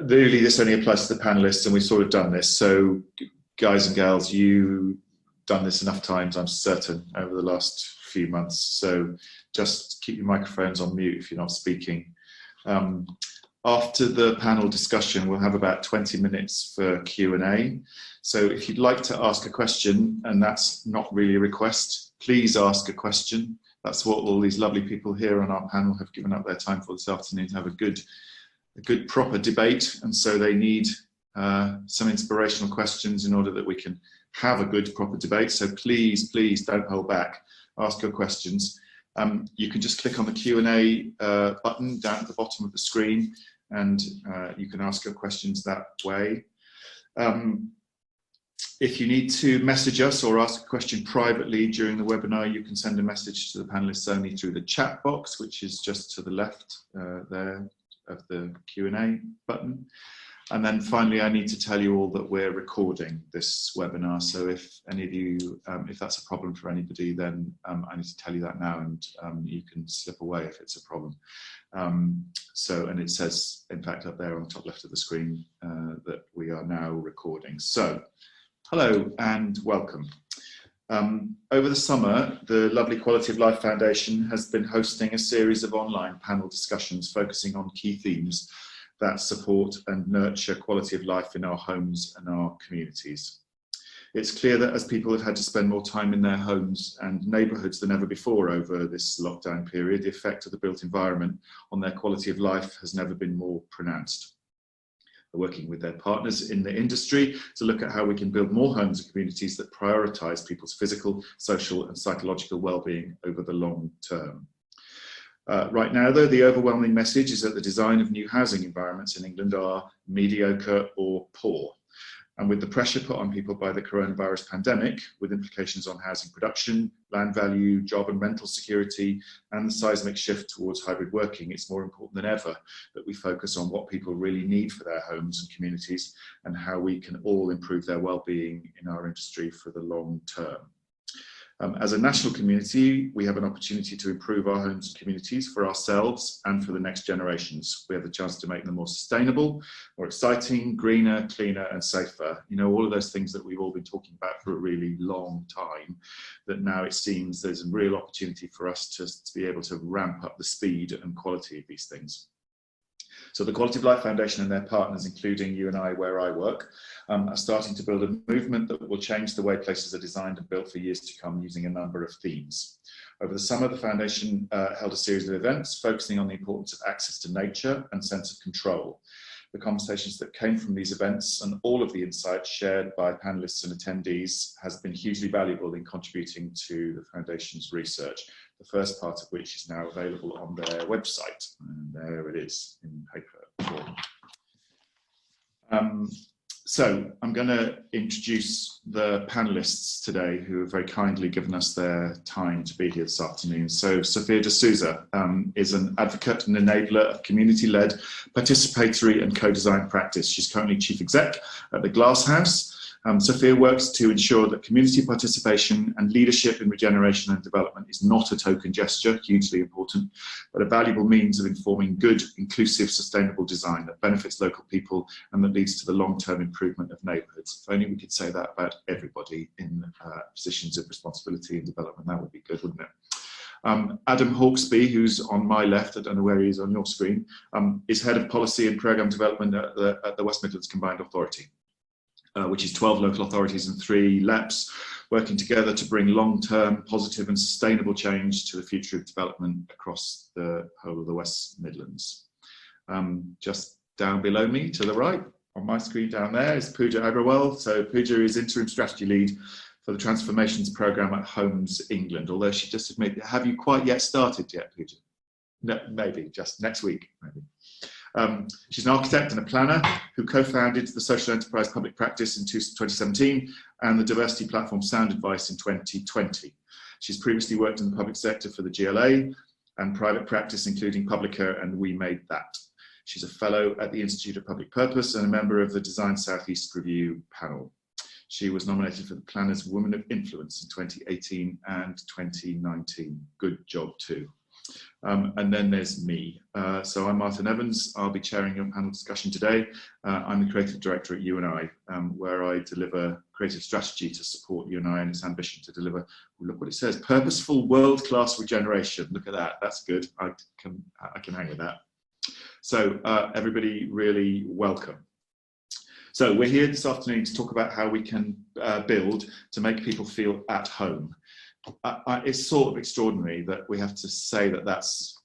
Really, this only applies to the panelists, and we've sort of done this. So, guys and girls, you've done this enough times, I'm certain, over the last few months. So, just keep your microphones on mute if you're not speaking. After the panel discussion, we'll have about 20 minutes for Q&A. So, if you'd like to ask a question, and that's not really a request, please ask a question. That's what all these lovely people here on our panel have given up their time for this afternoon, to have a good proper debate, and so they need some inspirational questions in order that we can have a good proper debate. So please don't hold back, ask your questions. You can just click on the Q&A button down at the bottom of the screen, and you can ask your questions that way. If you need to message us or ask a question privately during the webinar, you can send a message to the panelists only through the chat box, which is just to the left there of the Q&A button. And then finally, I need to tell you all that we're recording this webinar. So if any of you, if that's a problem for anybody, then I need to tell you that now, and you can slip away if it's a problem. And it says, in fact, up there on the top left of the screen that we are now recording. So hello and welcome. Over the summer, the lovely Quality of Life Foundation has been hosting a series of online panel discussions focusing on key themes that support and nurture quality of life in our homes and our communities. It's clear that as people have had to spend more time in their homes and neighbourhoods than ever before over this lockdown period, the effect of the built environment on their quality of life has never been more pronounced. Working with their partners in the industry to look at how we can build more homes and communities that prioritise people's physical, social and psychological well-being over the long term. Right now, though, the overwhelming message is that the design of new housing environments in England are mediocre or poor. And with the pressure put on people by the coronavirus pandemic, with implications on housing production, land value, job and rental security, and the seismic shift towards hybrid working, it's more important than ever that we focus on what people really need for their homes and communities, and how we can all improve their well-being in our industry for the long term. As a national community, we have an opportunity to improve our homes and communities for ourselves and for the next generations. We have the chance to make them more sustainable, more exciting, greener, cleaner and safer. You know, all of those things that we've all been talking about for a really long time, that now it seems there's a real opportunity for us to be able to ramp up the speed and quality of these things. So the Quality of Life Foundation and their partners, including you and I, where I work, are starting to build a movement that will change the way places are designed and built for years to come, using a number of themes. Over the summer, the Foundation held a series of events focusing on the importance of access to nature and sense of control. The conversations that came from these events and all of the insights shared by panelists and attendees has been hugely valuable in contributing to the Foundation's research, the first part of which is now available on their website. And there it is in paper form. So I'm going to introduce the panelists today who have very kindly given us their time to be here this afternoon. So Sophia de Sousa is an advocate and enabler of community-led, participatory and co-design practice. She's currently Chief Exec at the Glass House. Sophia works to ensure that community participation and leadership in regeneration and development is not a token gesture, hugely important, but a valuable means of informing good, inclusive, sustainable design that benefits local people and that leads to the long-term improvement of neighbourhoods. If only we could say that about everybody in positions of responsibility and development, that would be good, wouldn't it? Adam Hawksbee, who's on my left, I don't know where he is on your screen, is Head of Policy and Programme Development at the West Midlands Combined Authority. Which is 12 local authorities and 3 LEPs, working together to bring long-term, positive and sustainable change to the future of development across the whole of the West Midlands. Just down below me, to the right, on my screen down there, is Pooja Agrawal. So Pooja is Interim Strategy Lead for the Transformations Programme at Homes England, although she just admitted, have you quite yet started yet, Pooja? No, maybe, just next week, maybe. She's an architect and a planner who co-founded the social enterprise Public Practice in 2017 and the diversity platform Sound Advice in 2020. She's previously worked in the public sector for the GLA and private practice, including Publica and We Made That. She's a fellow at the Institute of Public Purpose and a member of the Design Southeast Review panel. She was nominated for the Planner's Woman of Influence in 2018 and 2019. Good job too. And then there's me. So I'm Martyn Evans. I'll be chairing your panel discussion today. I'm the creative director at UNI, where I deliver creative strategy to support UNI and its ambition to deliver, look what it says, purposeful world-class regeneration. Look at that, that's good. I can hang with that. So everybody, really welcome. So we're here this afternoon to talk about how we can build to make people feel at home. It's sort of extraordinary that we have to say that that's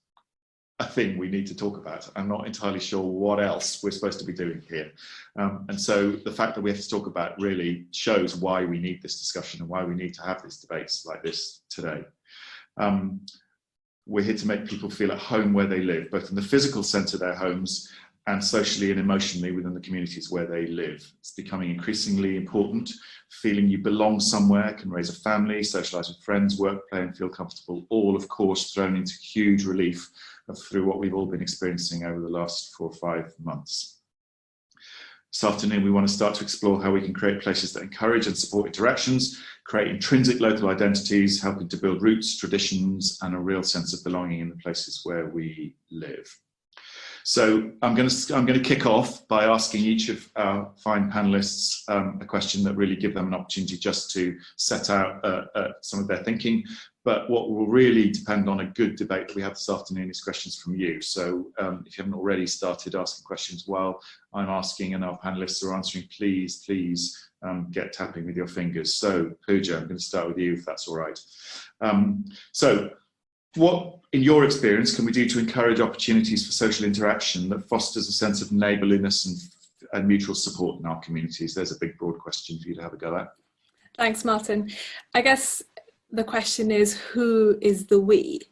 a thing we need to talk about. I'm not entirely sure what else we're supposed to be doing here. And so the fact that we have to talk about it really shows why we need this discussion and why we need to have these debates like this today. We're here to make people feel at home where they live, both in the physical sense of their homes and socially and emotionally within the communities where they live. It's becoming increasingly important. Feeling you belong somewhere, can raise a family, socialise with friends, work, play and feel comfortable, all of course thrown into huge relief through what we've all been experiencing over the last 4 or 5 months. This afternoon we want to start to explore how we can create places that encourage and support interactions, create intrinsic local identities, helping to build roots, traditions and a real sense of belonging in the places where we live. So I'm going to kick off by asking each of our fine panelists a question that really give them an opportunity just to set out some of their thinking. But what will really depend on a good debate that we have this afternoon is questions from you. So if you haven't already started asking questions while I'm asking and our panelists are answering, please get tapping with your fingers. So Pooja, I'm going to start with you if that's all right. What, in your experience, can we do to encourage opportunities for social interaction that fosters a sense of neighbourliness and mutual support in our communities? There's a big, broad question for you to have a go at. Thanks, Martyn. I guess the question is, who is the we?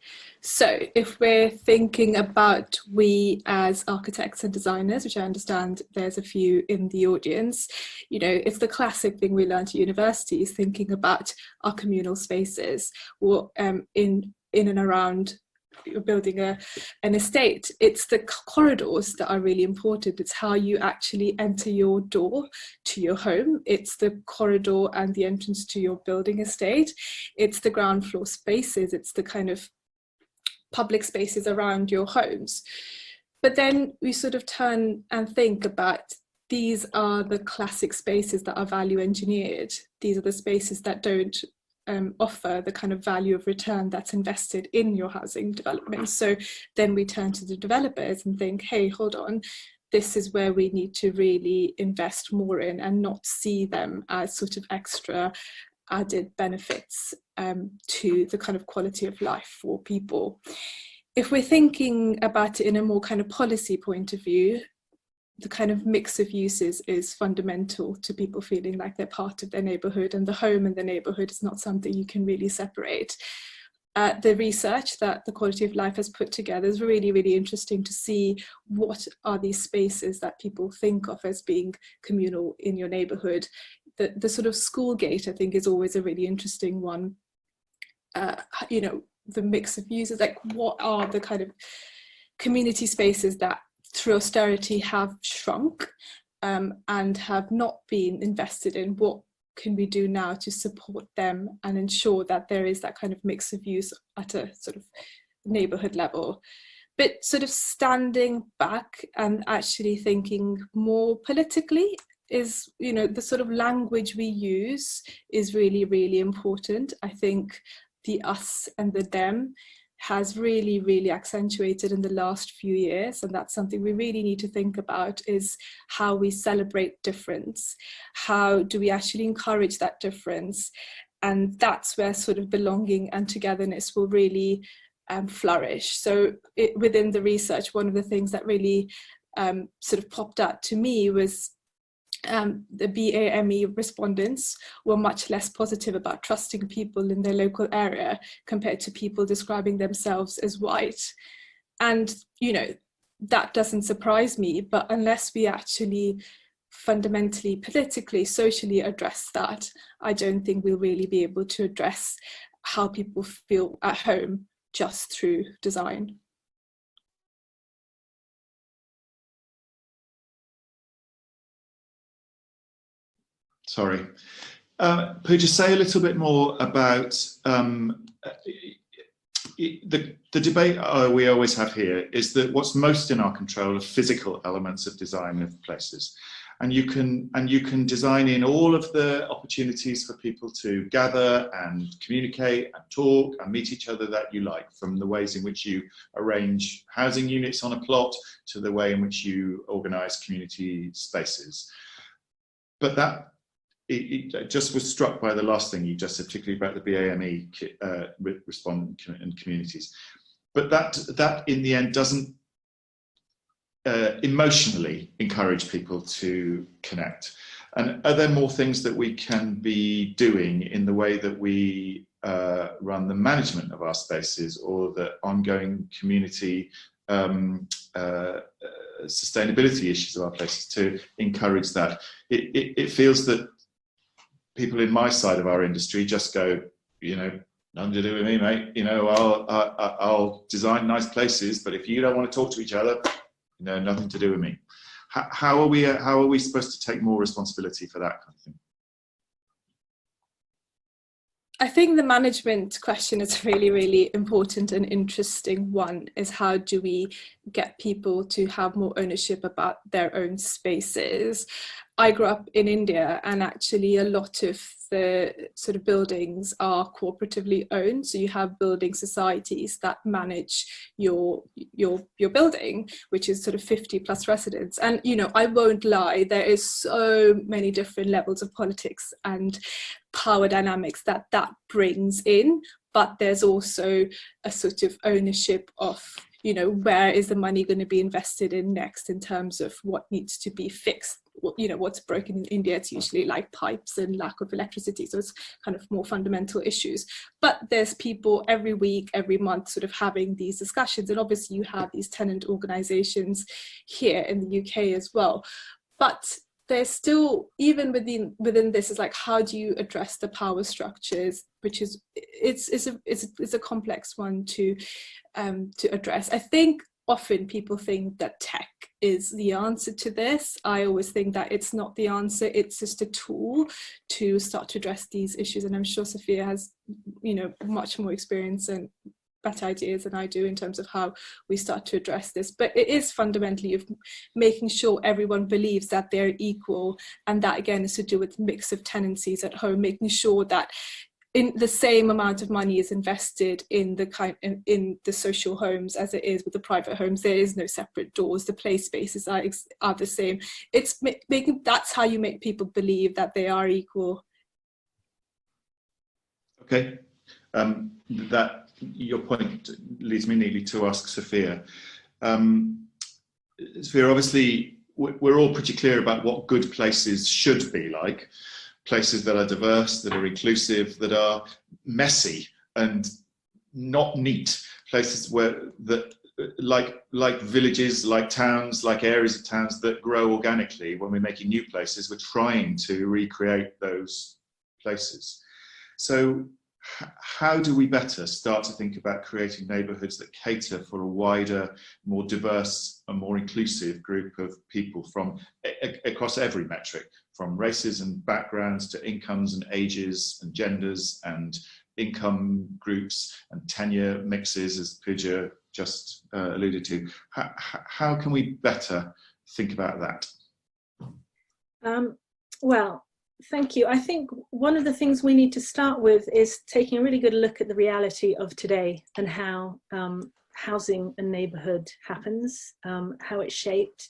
So if we're thinking about we as architects and designers, which I understand there's a few in the audience, you know, it's the classic thing we learned at university is thinking about our communal spaces or in and around building an estate. It's the corridors that are really important. It's how you actually enter your door to your home. It's the corridor and the entrance to your building estate. It's the ground floor spaces. It's the kind of public spaces around your homes. But then we sort of turn and think about these are the classic spaces that are value engineered. These are the spaces that don't offer the kind of value of return that's invested in your housing development. So then we turn to the developers and think, hey, hold on, this is where we need to really invest more in and not see them as sort of extra added benefits to the kind of quality of life for people. If we're thinking about it in a more kind of policy point of view, the kind of mix of uses is fundamental to people feeling like they're part of their neighbourhood, and the home and the neighbourhood is not something you can really separate. The research that the Quality of Life has put together is really, really interesting to see what are these spaces that people think of as being communal in your neighbourhood. The sort of school gate, I think, is always a really interesting one. You know, the mix of uses, like what are the kind of community spaces that through austerity have shrunk and have not been invested in. What can we do now to support them and ensure that there is that kind of mix of use at a sort of neighbourhood level? But sort of standing back and actually thinking more politically is, you know, the sort of language we use is really, really important. I think the us and the them has really, really accentuated in the last few years, and that's something we really need to think about, is how we celebrate difference. How do we actually encourage that difference? And that's where sort of belonging and togetherness will really flourish. So within the research, one of the things that really sort of popped out to me was the BAME respondents were much less positive about trusting people in their local area compared to people describing themselves as white. And, you know, that doesn't surprise me, but unless we actually fundamentally, politically, socially address that, I don't think we'll really be able to address how people feel at home just through design. Sorry. Pooja, say a little bit more about the debate we always have here is that what's most in our control are physical elements of design of places. And you can design in all of the opportunities for people to gather and communicate and talk and meet each other that you like, from the ways in which you arrange housing units on a plot to the way in which you organise community spaces. But that, it just was struck by the last thing you just said, particularly about the BAME respondent and communities. But that in the end doesn't emotionally encourage people to connect. And are there more things that we can be doing in the way that we run the management of our spaces, or the ongoing community sustainability issues of our places to encourage that? It feels that people in my side of our industry just go, nothing to do with me, mate. I'll design nice places, but if you don't want to talk to each other, nothing to do with me. How are we supposed to take more responsibility for that kind of thing? I think the management question is really, really important and interesting one, is how do we get people to have more ownership about their own spaces? I grew up in India, and actually a lot of the sort of buildings are cooperatively owned. So you have building societies that manage your building, which is sort of 50 plus residents. And, I won't lie, there is so many different levels of politics and power dynamics that brings in, but there's also a sort of ownership of, where is the money going to be invested in next in terms of what needs to be fixed. What's broken in India, it's usually like pipes and lack of electricity, so it's kind of more fundamental issues. But there's people every week, every month sort of having these discussions, and obviously you have these tenant organisations here in the UK as well. But there's still, even within this, is like, how do you address the power structures, which is it's a complex one to address. I think often people think that tech is the answer to this. I always think that it's not the answer, it's just a tool to start to address these issues. And I'm sure Sophia has, much more experience and better ideas than I do in terms of how we start to address this. But it is fundamentally of making sure everyone believes that they're equal. And that again is to do with mix of tenancies at home, making sure that in the same amount of money is invested in the social homes as it is with the private homes. There is no separate doors. The play spaces are the same. It's that's how you make people believe that they are equal. Okay, that your point leads me neatly to ask Sophia. Sophia, obviously we're all pretty clear about what good places should be like. Places that are diverse, that are inclusive, that are messy and not neat. Places like villages, like towns, like areas of towns that grow organically. When we're making new places, we're trying to recreate those places. So how do we better start to think about creating neighbourhoods that cater for a wider, more diverse and more inclusive group of people from across every metric, from races and backgrounds to incomes and ages and genders and income groups and tenure mixes, as Pooja just alluded to? How can we better think about that? Well, thank you. I think one of the things we need to start with is taking a really good look at the reality of today and how housing and neighbourhood happens, how it's shaped.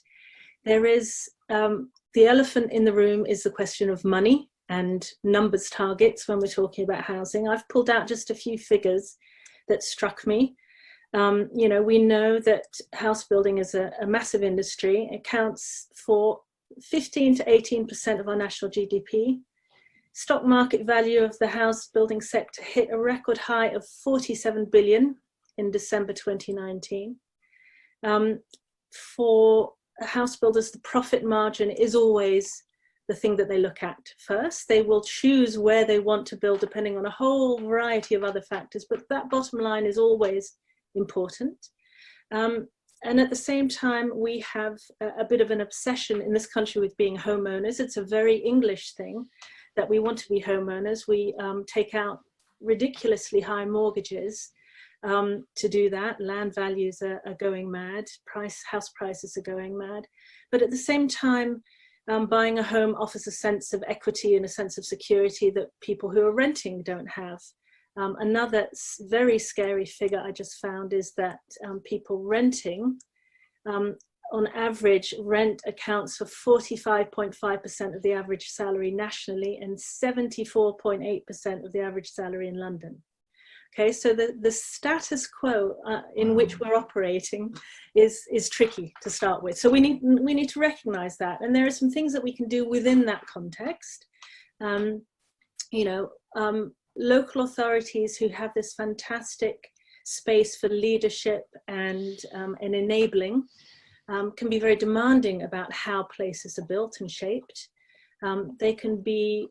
There is, the elephant in the room is the question of money and numbers targets when we're talking about housing. I've pulled out just a few figures that struck me. We know that house building is a massive industry. It accounts for 15 to 18% of our national GDP. Stock market value of the house building sector hit a record high of 47 billion in December 2019. For house builders, the profit margin is always the thing that they look at first. They will choose where they want to build depending on a whole variety of other factors, but that bottom line is always important. And at the same time, we have a bit of an obsession in this country with being homeowners. It's a very English thing that we want to be homeowners. We take out ridiculously high mortgages. to do that. Land values are going mad. House prices are going mad. But at the same time, buying a home offers a sense of equity and a sense of security that people who are renting don't have. Another very scary figure I just found is that people renting, on average, rent accounts for 45.5% of the average salary nationally and 74.8% of the average salary in London. Okay, so the status quo in which we're operating is tricky to start with. So we need to recognise that, and there are some things that we can do within that context. Local authorities who have this fantastic space for leadership and enabling can be very demanding about how places are built and shaped. They can be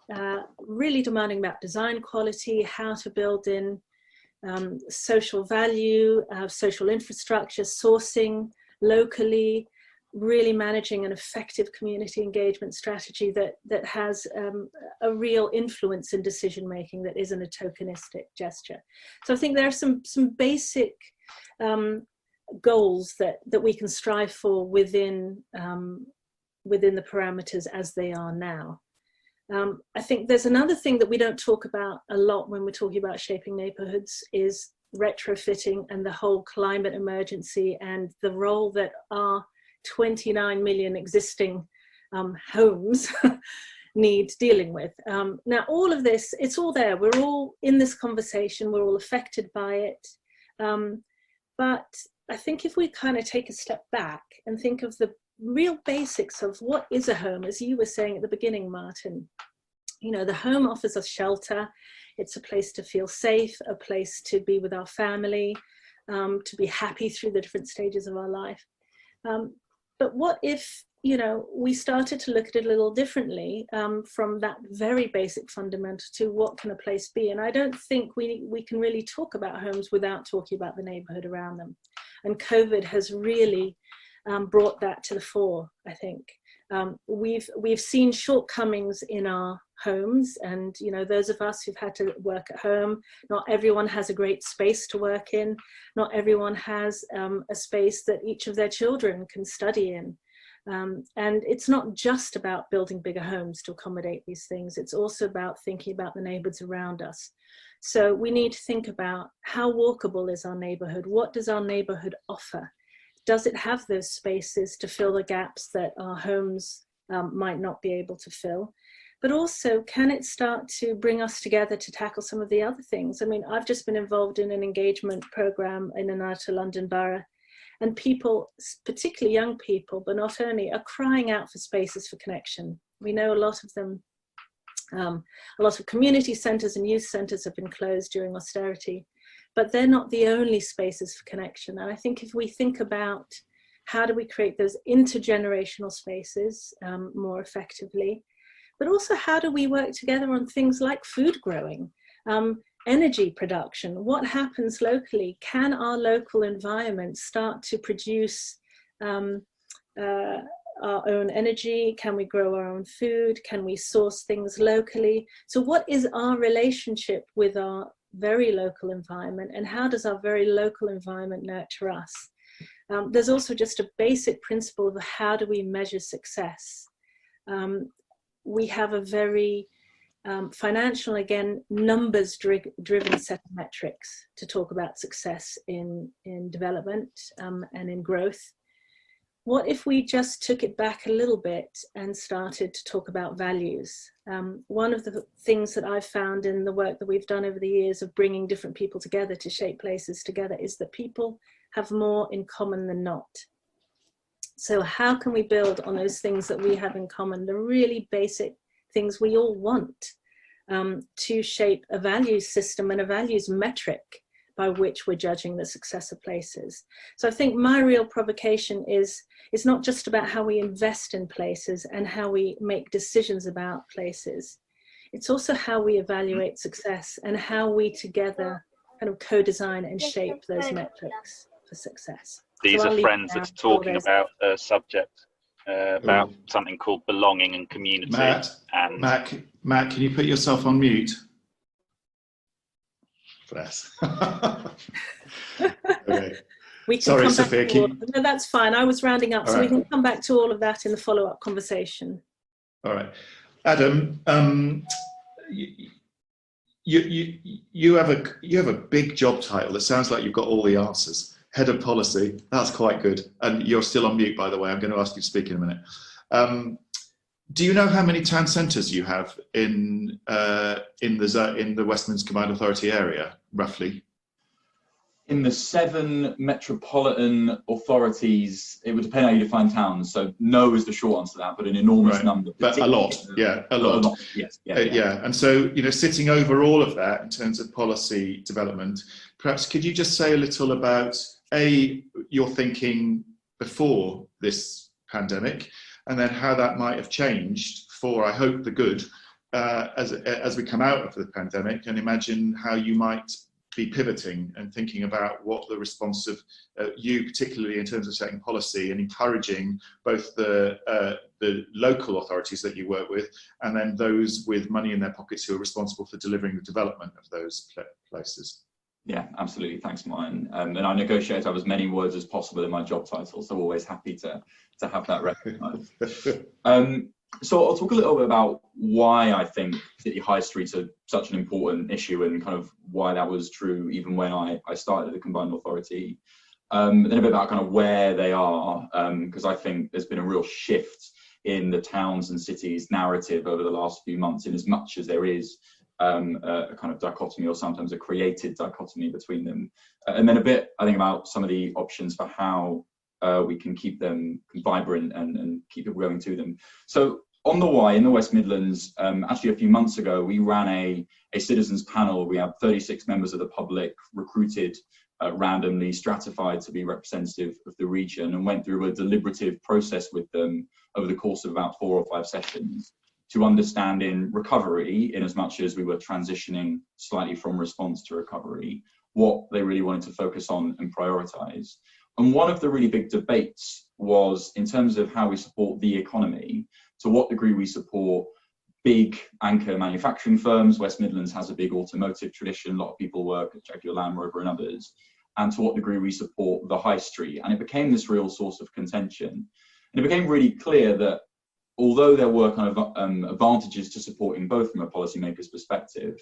really demanding about design quality, how to build in social value, social infrastructure, sourcing locally, really managing an effective community engagement strategy that has a real influence in decision making that isn't a tokenistic gesture. So I think there are some basic goals that we can strive for within the parameters as they are now. I think there's another thing that we don't talk about a lot when we're talking about shaping neighborhoods is retrofitting and the whole climate emergency and the role that our 29 million existing homes need dealing with. Now, all of this, it's all there. We're all in this conversation. We're all affected by it. But I think if we kind of take a step back and think of the real basics of what is a home, as you were saying at the beginning, Martyn, the home offers us shelter. It's a place to feel safe, a place to be with our family, to be happy through the different stages of our life. But what if, we started to look at it a little differently from that very basic fundamental to what can a place be? And I don't think we can really talk about homes without talking about the neighborhood around them. And COVID has really brought that to the fore, I think. We've seen shortcomings in our homes, and those of us who've had to work at home, not everyone has a great space to work in. Not everyone has a space that each of their children can study in. And it's not just about building bigger homes to accommodate these things. It's also about thinking about the neighbours around us. So we need to think about how walkable is our neighbourhood? What does our neighbourhood offer? Does it have those spaces to fill the gaps that our homes might not be able to fill? But also, can it start to bring us together to tackle some of the other things? I mean, I've just been involved in an engagement programme in and out of London Borough, and people, particularly young people, but not only, are crying out for spaces for connection. We know a lot of them, a lot of community centres and youth centres have been closed during austerity, but they're not the only spaces for connection. And I think if we think about how do we create those intergenerational spaces more effectively, but also how do we work together on things like food growing, energy production, what happens locally? Can our local environment start to produce our own energy? Can we grow our own food? Can we source things locally? So what is our relationship with our very local environment, and how does our very local environment nurture us? There's also just a basic principle of how do we measure success. We have a very financial, again, numbers-driven set of metrics to talk about success in development and in growth. What if we just took it back a little bit and started to talk about values? One of the things that I've found in the work that we've done over the years of bringing different people together to shape places together is that people have more in common than not. So how can we build on those things that we have in common, the really basic things we all want, to shape a values system and a values metric by which we're judging the success of places? So I think my real provocation is not just about how we invest in places and how we make decisions about places. It's also how we evaluate success and how we together kind of co-design and shape those metrics for success. These are friends that's talking about a subject about something called belonging and community. Matt, can you put yourself on mute? Bless. Okay. We can Sorry, come Sophia, back to all, no, that's fine. I was rounding up, All so we right. can come back to all of that in the follow-up conversation. All right. Adam, you have a big job title. It sounds like you've got all the answers. Head of policy. That's quite good. And you're still on mute, by the way. I'm going to ask you to speak in a minute. Do you know how many town centres you have in the West Midlands Combined Authority area, roughly? In the 7 metropolitan authorities, it would depend how you define towns. So no is the short answer to that, but an enormous number. But a lot, yeah, a lot. Yes, yeah. And so, sitting over all of that in terms of policy development, perhaps could you just say a little about your thinking before this pandemic, and then how that might have changed for, I hope, the good as we come out of the pandemic, and imagine how you might be pivoting and thinking about what the response of you, particularly in terms of setting policy and encouraging both the local authorities that you work with and then those with money in their pockets who are responsible for delivering the development of those places. Yeah, absolutely. Thanks, Martyn. And I negotiate to have as many words as possible in my job title, so always happy to have that recognised. So I'll talk a little bit about why I think City High Streets are such an important issue and kind of why that was true even when I started the Combined Authority. Then a bit about kind of where they are, because I think there's been a real shift in the towns and cities narrative over the last few months, in as much as there is a kind of dichotomy, or sometimes a created dichotomy between them. And then a bit, I think, about some of the options for how we can keep them vibrant and keep people going to them. So on the why, in the West Midlands, actually a few months ago, we ran a citizens panel. We had 36 members of the public recruited, randomly stratified to be representative of the region, and went through a deliberative process with them over the course of about 4 or 5 sessions to understand in recovery, in as much as we were transitioning slightly from response to recovery, what they really wanted to focus on and prioritise. And one of the really big debates was in terms of how we support the economy, to what degree we support big anchor manufacturing firms. West Midlands has a big automotive tradition. A lot of people work at Jaguar Land Rover and others. And to what degree we support the high street. And it became this real source of contention. And it became really clear that although there were kind of advantages to supporting both from a policymaker's perspective,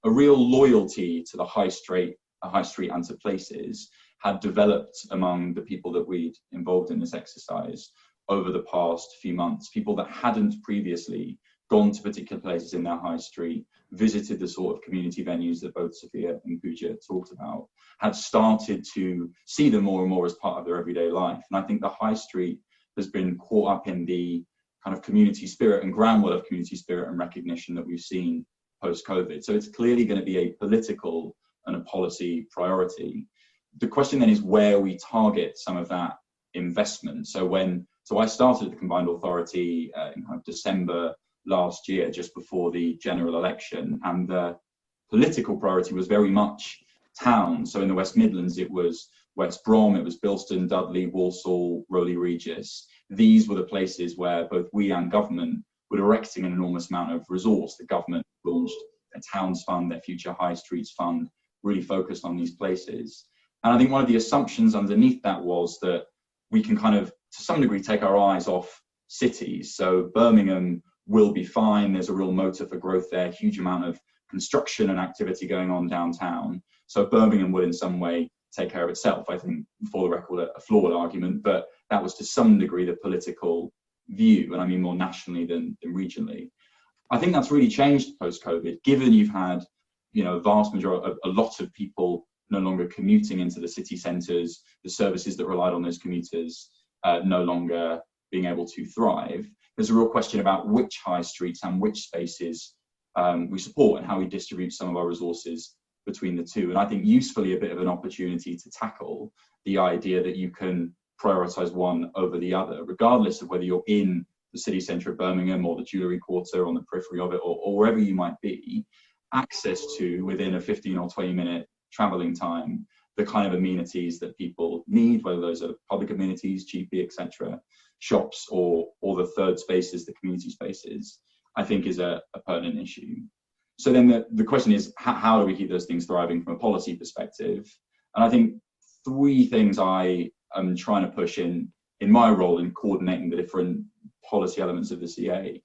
a real loyalty to the high street and to places had developed among the people that we'd involved in this exercise over the past few months. People that hadn't previously gone to particular places in their high street, visited the sort of community venues that both Sophia and Pooja talked about, had started to see them more and more as part of their everyday life. And I think the high street has been caught up in the kind of community spirit and groundwork of community spirit and recognition that we've seen post-COVID. So it's clearly going to be a political and a policy priority. The question then is where we target some of that investment. So I started the Combined Authority in kind of December last year, just before the general election, and the political priority was very much town. So in the West Midlands, it was West Brom, it was Bilston, Dudley, Walsall, Rowley Regis. These were the places where both we and government were directing an enormous amount of resource. The government launched a towns fund, their future high streets fund, really focused on these places. And I think one of the assumptions underneath that was that we can kind of, to some degree, take our eyes off cities. So Birmingham will be fine. There's a real motor for growth there, huge amount of construction and activity going on downtown. So Birmingham will in some way take care of itself. I think, for the record, a flawed argument, but that was to some degree the political view, and I mean more nationally than regionally. I think that's really changed post-COVID, given you've had, a vast majority, a lot of people no longer commuting into the city centres, the services that relied on those commuters no longer being able to thrive. There's a real question about which high streets and which spaces we support and how we distribute some of our resources between the two. And I think usefully a bit of an opportunity to tackle the idea that you can prioritise one over the other, regardless of whether you're in the city centre of Birmingham or the Jewellery Quarter on the periphery of it, or wherever you might be. Access to, within a 15 or 20 minute travelling time, the kind of amenities that people need, whether those are public amenities, GP, etc., shops, or the third spaces, the community spaces, I think is a pertinent issue. So then the question is, how do we keep those things thriving from a policy perspective? And I think 3 things I am trying to push in my role in coordinating the different policy elements of the CA.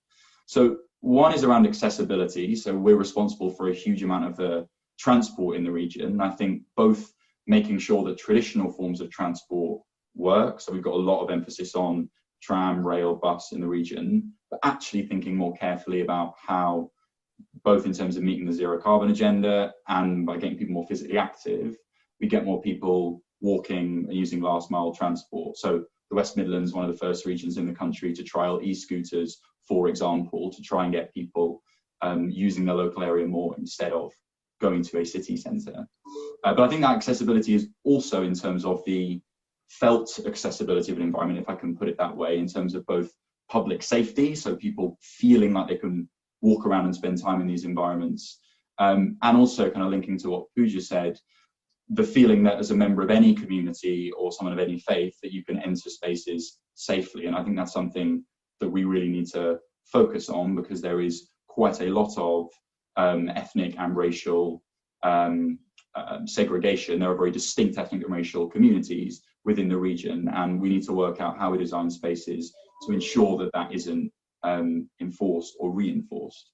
So one is around accessibility. So we're responsible for a huge amount of the transport in the region. I think both making sure that traditional forms of transport work. So we've got a lot of emphasis on tram, rail, bus in the region, but actually thinking more carefully about how, both in terms of meeting the zero carbon agenda and by getting people more physically active, we get more people walking and using last mile transport. So the West Midlands, one of the first regions in the country to trial e-scooters, for example, to try and get people using the local area more instead of going to a city centre. But I think that accessibility is also in terms of the felt accessibility of an environment, if I can put it that way, in terms of both public safety, so people feeling like they can walk around and spend time in these environments, and also kind of linking to what Pooja said, the feeling that as a member of any community or someone of any faith that you can enter spaces safely. And I think that's something that we really need to focus on, because there is quite a lot of ethnic and racial segregation. There are very distinct ethnic and racial communities within the region, and we need to work out how we design spaces to ensure that that isn't enforced or reinforced.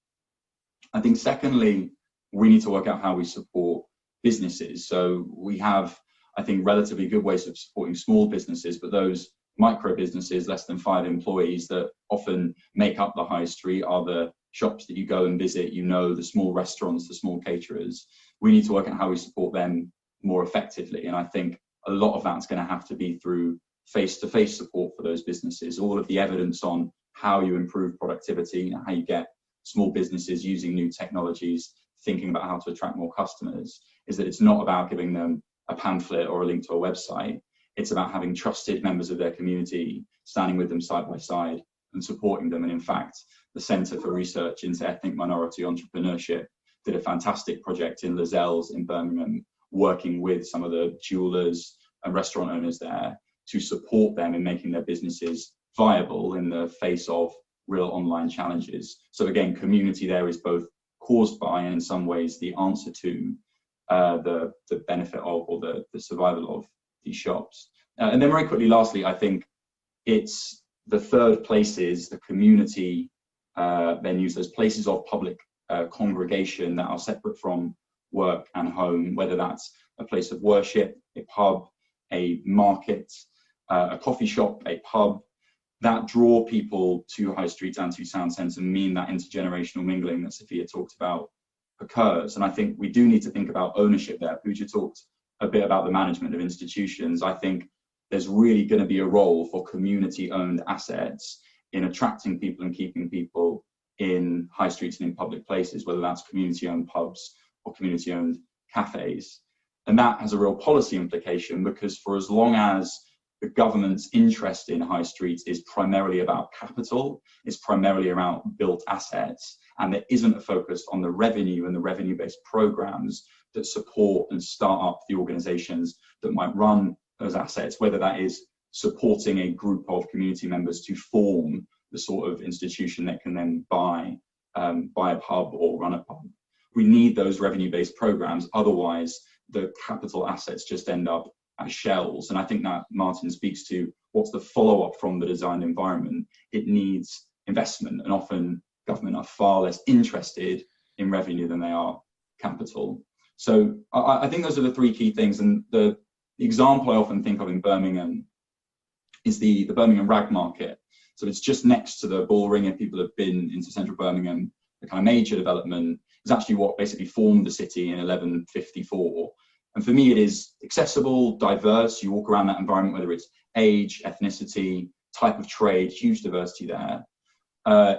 I think secondly, we need to work out how we support businesses. So we have, I think, relatively good ways of supporting small businesses, but those micro businesses, less than 5 employees, that often make up the high street are the shops that you go and visit, you know, the small restaurants, the small caterers. We need to work out how we support them more effectively. And I think a lot of that's going to have to be through face-to-face support for those businesses. All of the evidence on how you improve productivity and how you get small businesses using new technologies, thinking about how to attract more customers, is that it's not about giving them a pamphlet or a link to a website. It's about having trusted members of their community standing with them side by side and supporting them. And in fact, the Centre for Research into Ethnic Minority Entrepreneurship did a fantastic project in Lozells in Birmingham, working with some of the jewellers and restaurant owners there to support them in making their businesses viable in the face of real online challenges. So again, community there is both caused by and in some ways the answer to the benefit of, or the survival of these shops. And then very quickly, lastly, I think it's the third places, the community venues, those places of public congregation that are separate from work and home, whether that's a place of worship, a pub, a market, a coffee shop, a pub, that draw people to high streets and to town centres and mean that intergenerational mingling that Sophia talked about occurs. And I think we do need to think about ownership there. Pooja talked a bit about the management of institutions. I think there's really going to be a role for community-owned assets in attracting people and keeping people in high streets and in public places, whether that's community-owned pubs or community-owned cafes. And that has a real policy implication, because for as long as the government's interest in high streets is primarily about capital, it's primarily around built assets, and there isn't a focus on the revenue and the revenue-based programs that support and start up the organizations that might run those assets, whether that is supporting a group of community members to form the sort of institution that can then buy a pub or run a pub. We need those revenue-based programs, otherwise the capital assets just end up as shells. And I think that Martyn speaks to what's the follow-up from the designed environment. It needs investment, and often government are far less interested in revenue than they are capital. So I think those are the 3 key things. And the example I often think of in Birmingham is the Birmingham Rag Market. So it's just next to the Bullring. If people have been into central Birmingham, the kind of major development is actually what basically formed the city in 1154. And for me, it is accessible, diverse. You walk around that environment, whether it's age, ethnicity, type of trade, huge diversity there.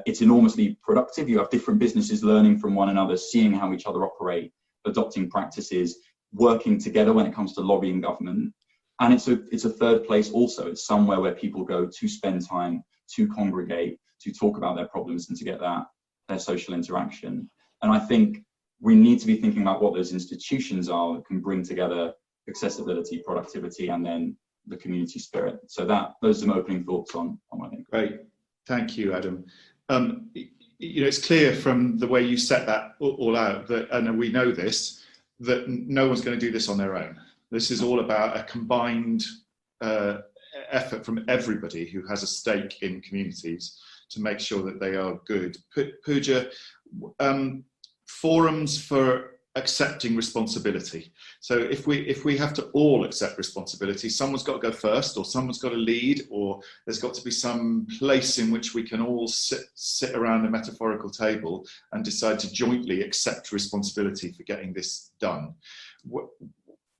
It's enormously productive. You have different businesses learning from one another, seeing how each other operate, adopting practices, working together when it comes to lobbying government. And it's a third place also. It's somewhere where people go to spend time, to congregate, to talk about their problems, and to get their social interaction. And I think we need to be thinking about what those institutions are that can bring together accessibility, productivity, and then the community spirit. So those are some opening thoughts on what I think. Great, thank you, Adam. it's clear from the way you set that all out that, and we know this, that no one's going to do this on their own. This is all about a combined effort from everybody who has a stake in communities to make sure that they are good. Pooja, forums for accepting responsibility. So if we have to all accept responsibility, someone's got to go first, or someone's got to lead, or there's got to be some place in which we can all sit around a metaphorical table and decide to jointly accept responsibility for getting this done.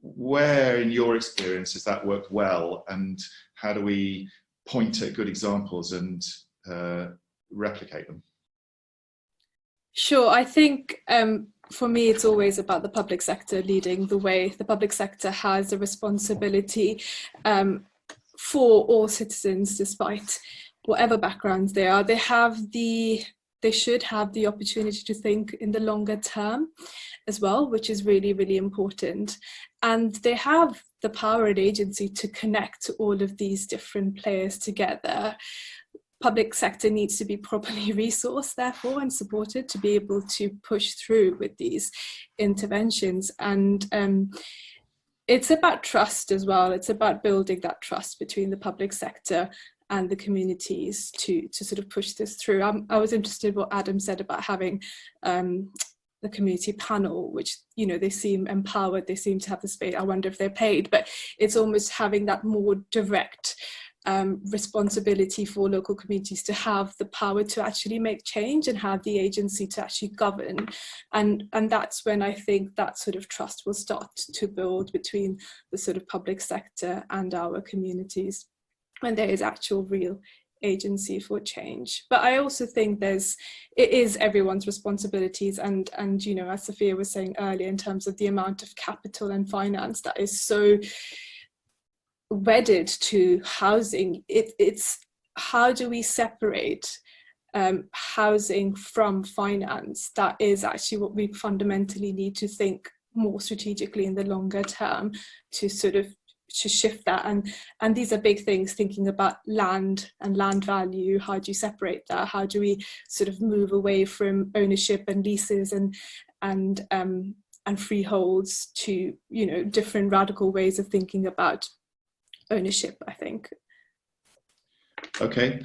Where in your experience has that worked well, and how do we point at good examples and replicate them? Sure, I think for me it's always about the public sector leading the way. The public sector has a responsibility for all citizens, despite whatever backgrounds they are. They should have the opportunity to think in the longer term as well, which is really, really important. And they have the power and agency to connect all of these different players together. Public sector needs to be properly resourced, therefore, and supported to be able to push through with these interventions. And it's about trust as well. It's about building that trust between the public sector and the communities to sort of push this through. I was interested in what Adam said about having the community panel, which, you know, they seem empowered, they seem to have the space. I wonder if they're paid, but it's almost having that more direct responsibility for local communities to have the power to actually make change and have the agency to actually govern. And that's when I think that sort of trust will start to build between the sort of public sector and our communities, when there is actual real agency for change. But I also think it is everyone's responsibilities, and you know, as Sophia was saying earlier, in terms of the amount of capital and finance that is so wedded to housing, it's how do we separate housing from finance? That is actually what we fundamentally need to think more strategically in the longer term, to sort of to shift that. And these are big things, thinking about land and land value. How do you separate that? How do we sort of move away from ownership and leases and freeholds to, you know, different radical ways of thinking about ownership, I think. Okay.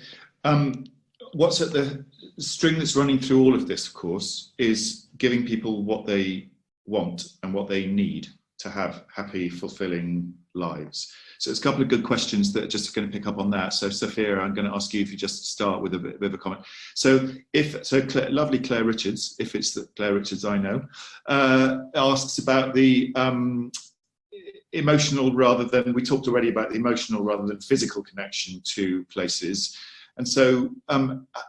What's at the string that's running through all of this, of course, is giving people what they want and what they need to have happy, fulfilling lives. So it's a couple of good questions that are just going to pick up on that. So Sophia, I'm going to ask you if you just start with a bit of a comment. So lovely Claire Richards, if it's the Claire Richards I know, asks about the emotional rather than, we talked already about the emotional rather than physical connection to places. And so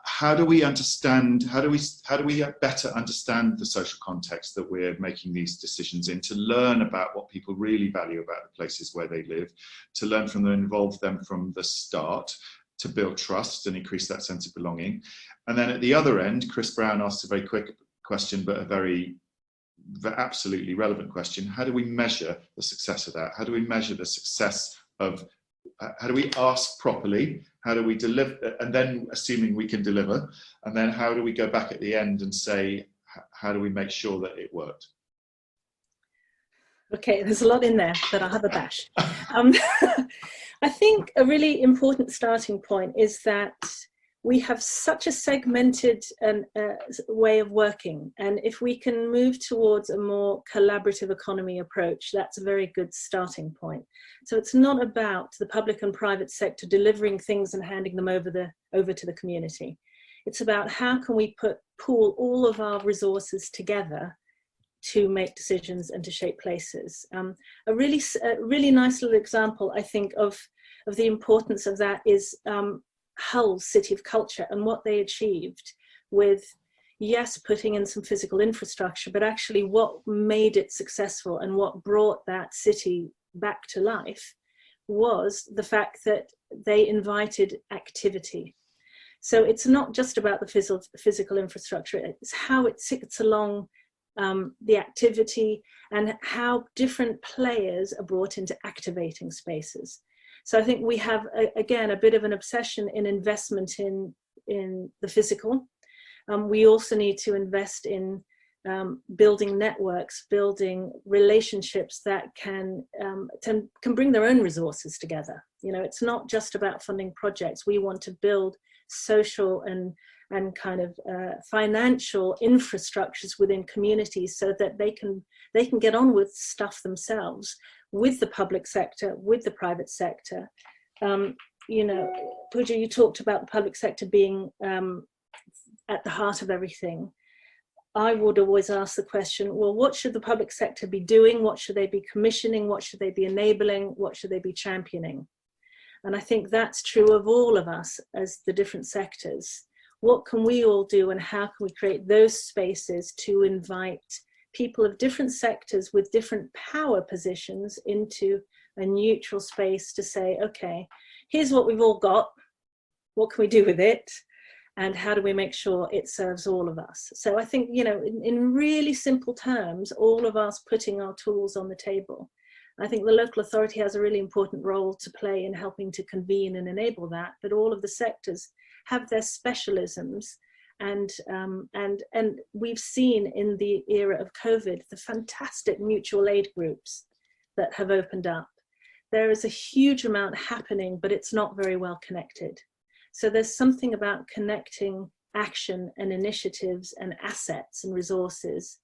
how do we understand, how do we better understand the social context that we're making these decisions in, to learn about what people really value about the places where they live, to learn from them, involve them from the start, to build trust and increase that sense of belonging. And then at the other end, Chris Brown asked a very quick question, but a very absolutely relevant question. How do we measure the success of that? How do we measure the success of, how do we ask properly? How do we deliver? And then assuming we can deliver, and then how do we go back at the end and say, how do we make sure that it worked? Okay, there's a lot in there, but I'll have a bash. I think a really important starting point is that we have such a segmented way of working. And if we can move towards a more collaborative economy approach, that's a very good starting point. So it's not about the public and private sector delivering things and handing them over to the community. It's about how can we pool all of our resources together to make decisions and to shape places. A really nice little example, I think, of the importance of that is Hull's City of Culture and what they achieved with, yes, putting in some physical infrastructure, but actually what made it successful and what brought that city back to life was the fact that they invited activity. So it's not just about the physical infrastructure, it's how it sits along the activity and how different players are brought into activating spaces. So I think we have, again, a bit of an obsession in investment in the physical, We also need to invest in building networks, building relationships that can bring their own resources together. You know, it's not just about funding projects. We want to build social and kind of financial infrastructures within communities so that they can get on with stuff themselves, with the public sector, with the private sector. You know, Pooja, you talked about the public sector being at the heart of everything. I would always ask the question, well, what should the public sector be doing? What should they be commissioning? What should they be enabling? What should they be championing? And I think that's true of all of us as the different sectors. What can we all do, and how can we create those spaces to invite people of different sectors with different power positions into a neutral space to say, okay, here's what we've all got. What can we do with it? And how do we make sure it serves all of us? So I think, you know, in really simple terms, all of us putting our tools on the table. I think the local authority has a really important role to play in helping to convene and enable that, but all of the sectors have their specialisms. And we've seen in the era of COVID, the fantastic mutual aid groups that have opened up. There is a huge amount happening, but it's not very well connected. So there's something about connecting action and initiatives and assets and resources,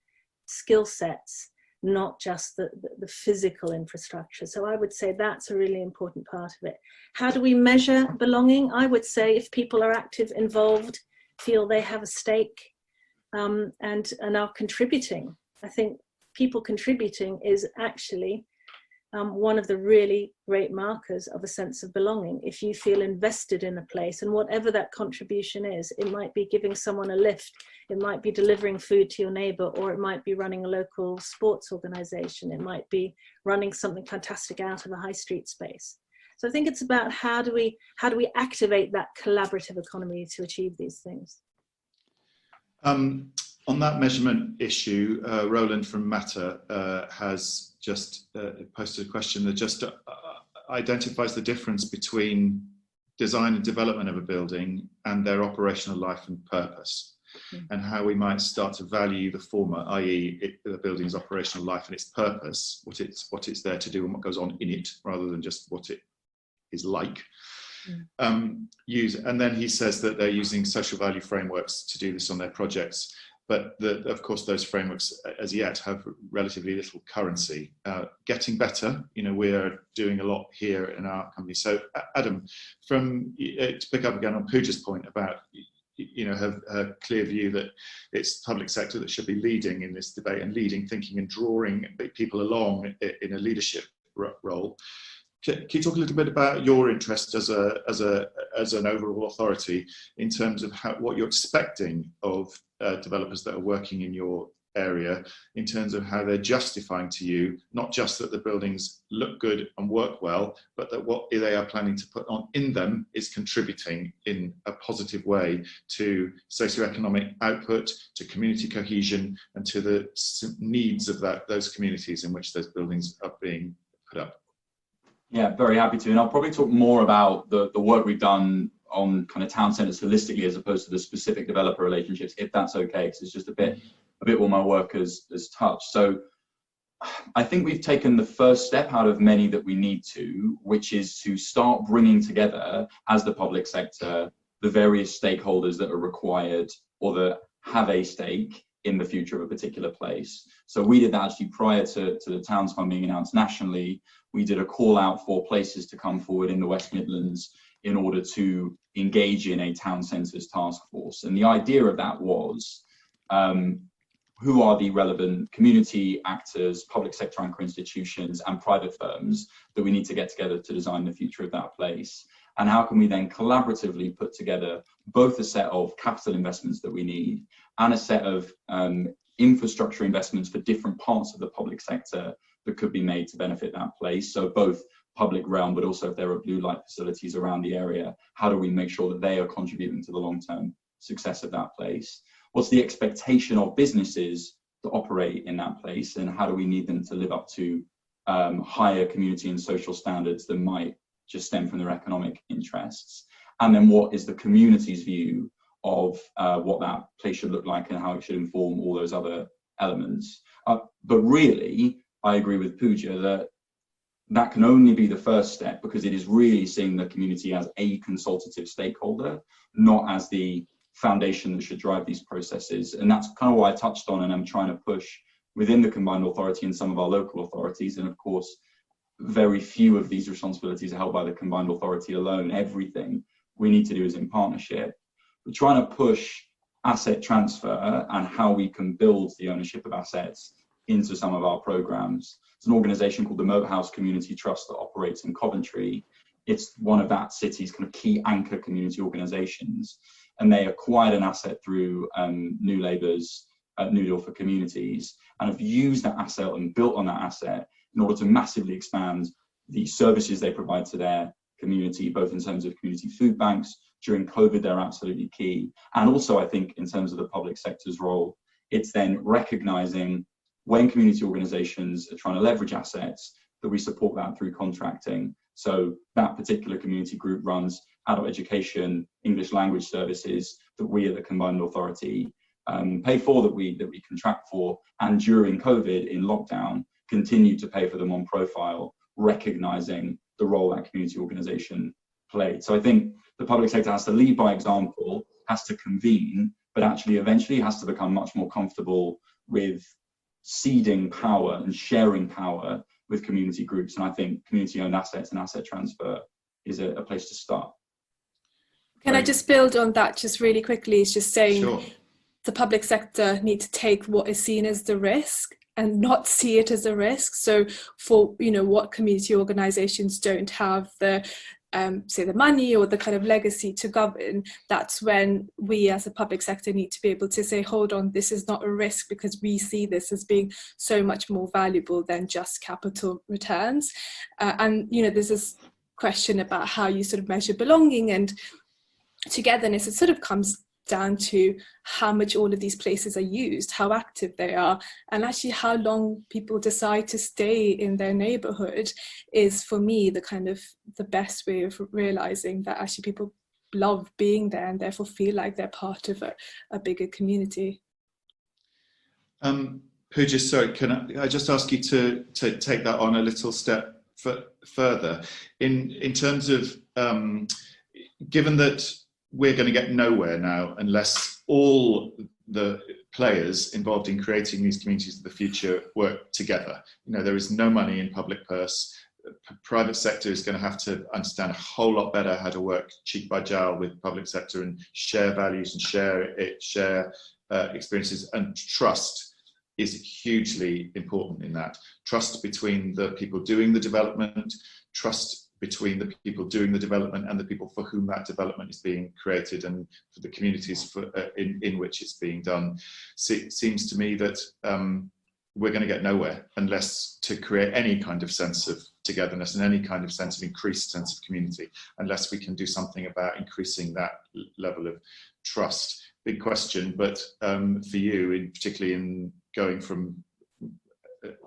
skill sets, not just the physical infrastructure. So I would say that's a really important part of it. How do we measure belonging? I would say if people are active, involved, feel they have a stake, and are contributing. I think people contributing is actually one of the really great markers of a sense of belonging. If you feel invested in a place, and whatever that contribution is, it might be giving someone a lift, it might be delivering food to your neighbor, or it might be running a local sports organization, it might be running something fantastic out of a high street space. So I think it's about how do we activate that collaborative economy to achieve these things. On that measurement issue, Roland from Matter has just posted a question that just identifies the difference between design and development of a building and their operational life and purpose, and how we might start to value the former, i.e. the building's operational life and its purpose, what it's there to do and what goes on in it, rather than just what it is like. And then he says that they're using social value frameworks to do this on their projects. But of course, those frameworks as yet have relatively little currency. Getting better, you know, we're doing a lot here in our company. So Adam, to pick up again on Pooja's point about, you know, her clear view that it's the public sector that should be leading in this debate and leading thinking and drawing people along in a leadership role. Can you talk a little bit about your interest as an overall authority in terms of what you're expecting of developers that are working in your area, in terms of how they're justifying to you, not just that the buildings look good and work well, but that what they are planning to put on in them is contributing in a positive way to socioeconomic output, to community cohesion, and to the needs of those communities in which those buildings are being put up. Yeah, very happy to. And I'll probably talk more about the work we've done on kind of town centres holistically as opposed to the specific developer relationships, if that's okay, because it's just a bit what my work has touched. So I think we've taken the first step out of many that we need to, which is to start bringing together, as the public sector, the various stakeholders that are required or that have a stake in the future of a particular place. So we did that actually prior to the Towns Fund being announced nationally. We did a call out for places to come forward in the West Midlands in order to engage in a town centres task force. And the idea of that was, who are the relevant community actors, public sector anchor institutions and private firms that we need to get together to design the future of that place? And how can we then collaboratively put together both a set of capital investments that we need and a set of infrastructure investments for different parts of the public sector that could be made to benefit that place? So both public realm, but also if there are blue light facilities around the area, how do we make sure that they are contributing to the long-term success of that place? What's the expectation of businesses to operate in that place, and how do we need them to live up to higher community and social standards that might just stem from their economic interests? And then what is the community's view of what that place should look like and how it should inform all those other elements. But really, I agree with Pooja that that can only be the first step, because it is really seeing the community as a consultative stakeholder, not as the foundation that should drive these processes. And that's kind of what I touched on, and I'm trying to push within the combined authority and some of our local authorities. And of course, very few of these responsibilities are held by the combined authority alone. Everything we need to do is in partnership. We're trying to push asset transfer and how we can build the ownership of assets into some of our programs. It's an organisation called the Moat House Community Trust that operates in Coventry. It's one of that city's kind of key anchor community organisations, and they acquired an asset through New Labour's New Deal for Communities, and have used that asset and built on that asset in order to massively expand the services they provide to their community, both in terms of community food banks. During COVID, they're absolutely key. And also, I think, in terms of the public sector's role, it's then recognising when community organisations are trying to leverage assets, that we support that through contracting. So that particular community group runs adult education, English language services that we at the combined authority pay for, that we contract for, and during COVID in lockdown continue to pay for them on profile, recognising the role that community organisation played. So I think the public sector has to lead by example, has to convene, but actually eventually has to become much more comfortable with ceding power and sharing power with community groups. And I think community-owned assets and asset transfer is a place to start. Can I just build on that just really quickly? It's just saying, Sure. The public sector need to take what is seen as the risk and not see it as a risk. So for, what community organisations don't have the say the money or the kind of legacy to govern, that's when we as a public sector need to be able to say, hold on, this is not a risk, because we see this as being so much more valuable than just capital returns. And there's this question about how you sort of measure belonging and togetherness. It sort of comes down to how much all of these places are used, how active they are, and actually how long people decide to stay in their neighborhood is, for me, the best way of realizing that actually people love being there and therefore feel like they're part of a bigger community. Pooja, sorry, can I just ask you to take that on a little step further in terms of given that we're going to get nowhere now unless all the players involved in creating these communities of the future work together. There is no money in public purse. Private sector is going to have to understand a whole lot better how to work cheek by jowl with public sector and share values and share experiences, and trust is hugely important in that. Trust between the people doing the development, trust between the people doing the development and the people for whom that development is being created, and for the communities in which it's being done. It seems to me that we're going to get nowhere unless to create any kind of sense of togetherness and any kind of sense of increased sense of community, unless we can do something about increasing that level of trust. Big question, but for you, particularly in going from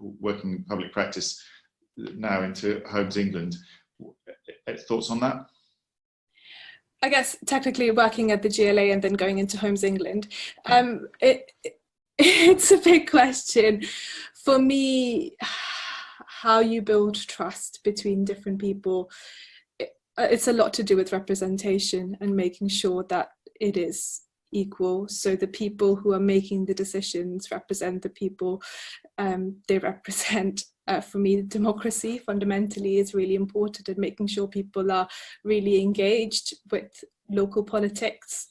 working in public practice now into Homes England, thoughts on that? I guess technically working at the GLA and then going into Homes England, it's a big question. For me, how you build trust between different people, it's a lot to do with representation and making sure that it is equal. So the people who are making the decisions represent the people they represent. For me, democracy fundamentally is really important, and making sure people are really engaged with local politics,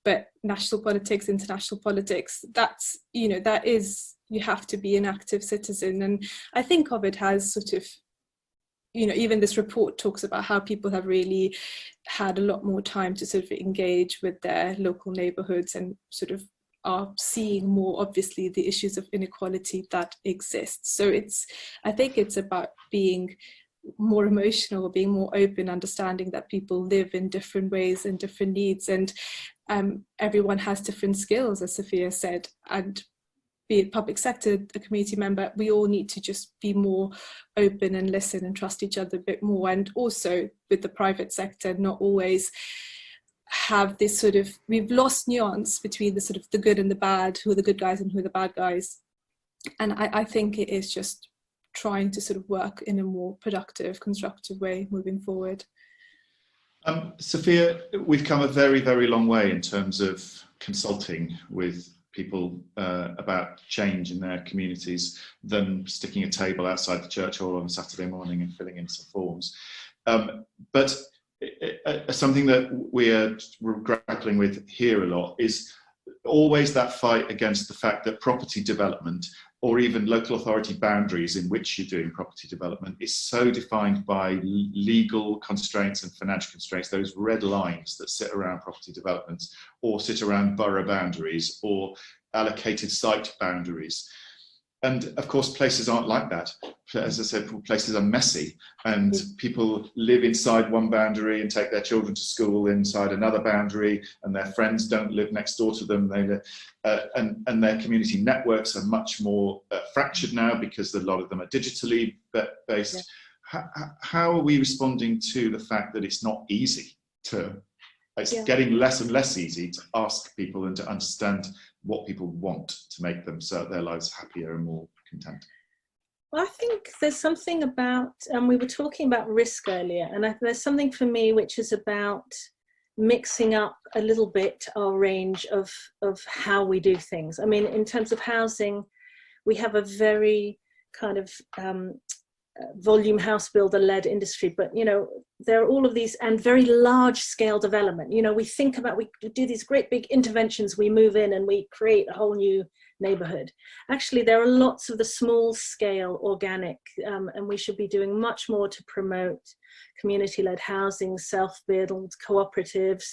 but national politics, international politics. That's, that is, you have to be an active citizen. And I think COVID has sort of, even this report talks about how people have really had a lot more time to sort of engage with their local neighborhoods and sort of are seeing more obviously the issues of inequality that exist. So I think it's about being more emotional, being more open, understanding that people live in different ways and different needs, and everyone has different skills, as Sophia said, and be it public sector, a community member, we all need to just be more open and listen and trust each other a bit more. And also with the private sector, not always have this sort of, we've lost nuance between the sort of the good and the bad, who are the good guys and who are the bad guys. And I think it is just trying to sort of work in a more productive, constructive way moving forward. Sophia, we've come a very, very long way in terms of consulting with people about change in their communities than sticking a table outside the church hall on a Saturday morning and filling in some forms. But something that we're grappling with here a lot is always that fight against the fact that property development, or even local authority boundaries in which you're doing property development, is so defined by legal constraints and financial constraints, those red lines that sit around property developments, or sit around borough boundaries, or allocated site boundaries. And of course, places aren't like that. As I said, places are messy, and people live inside one boundary and take their children to school inside another boundary, and their friends don't live next door to them. They live, and their community networks are much more fractured now because a lot of them are digitally based. Yeah. How are we responding to the fact that it's not easy it's getting less and less easy to ask people and to understand what people want to make them so their lives happier and more content? Well, I think there's something about, we were talking about risk earlier, and there's something for me which is about mixing up a little bit our range of how we do things. I mean, in terms of housing, we have a very kind of volume house builder led industry, but you know, there are all of these, and very large scale development. You know, we think about, we do these great big interventions, we move in and we create a whole new neighborhood. Actually, there are lots of the small scale organic, and we should be doing much more to promote community led housing, self-build, cooperatives,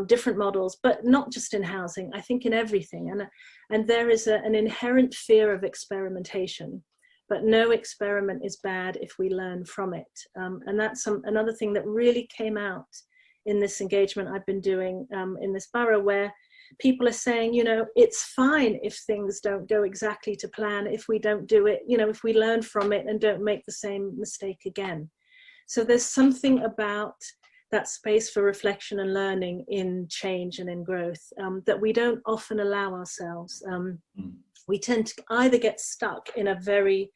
different models, but not just in housing, I think in everything. And there is an inherent fear of experimentation. But no experiment is bad if we learn from it. And that's another thing that really came out in this engagement I've been doing in this borough, where people are saying, you know, it's fine if things don't go exactly to plan, if we don't do it, you know, if we learn from it and don't make the same mistake again. So there's something about that space for reflection and learning in change and in growth that we don't often allow ourselves. We tend to either get stuck in a very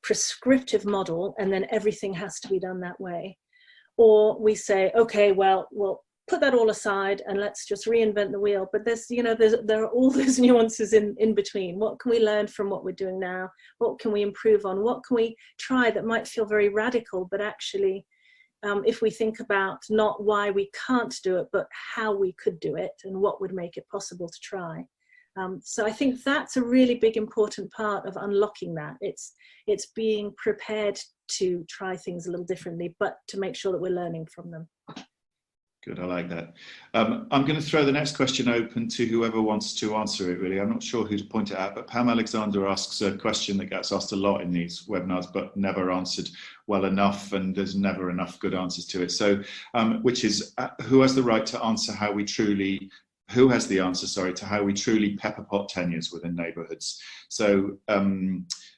prescriptive model and then everything has to be done that way, or we say, okay, well, we'll put that all aside and let's just reinvent the wheel. But there's, you know, there are all those nuances in between. What can we learn from what we're doing now? What can we improve on? What can we try that might feel very radical, but actually, if we think about not why we can't do it, but how we could do it and what would make it possible to try. So I think that's a really big important part of unlocking that. It's being prepared to try things a little differently, but to make sure that we're learning from them. Good, I like that. I'm going to throw the next question open to whoever wants to answer it, really. I'm not sure who to point it at, but Pam Alexander asks a question that gets asked a lot in these webinars, but never answered well enough, and there's never enough good answers to it. So, which is, who has the right to answer how we truly, who has the answer, sorry, to how we truly pepper pot tenures within neighbourhoods? So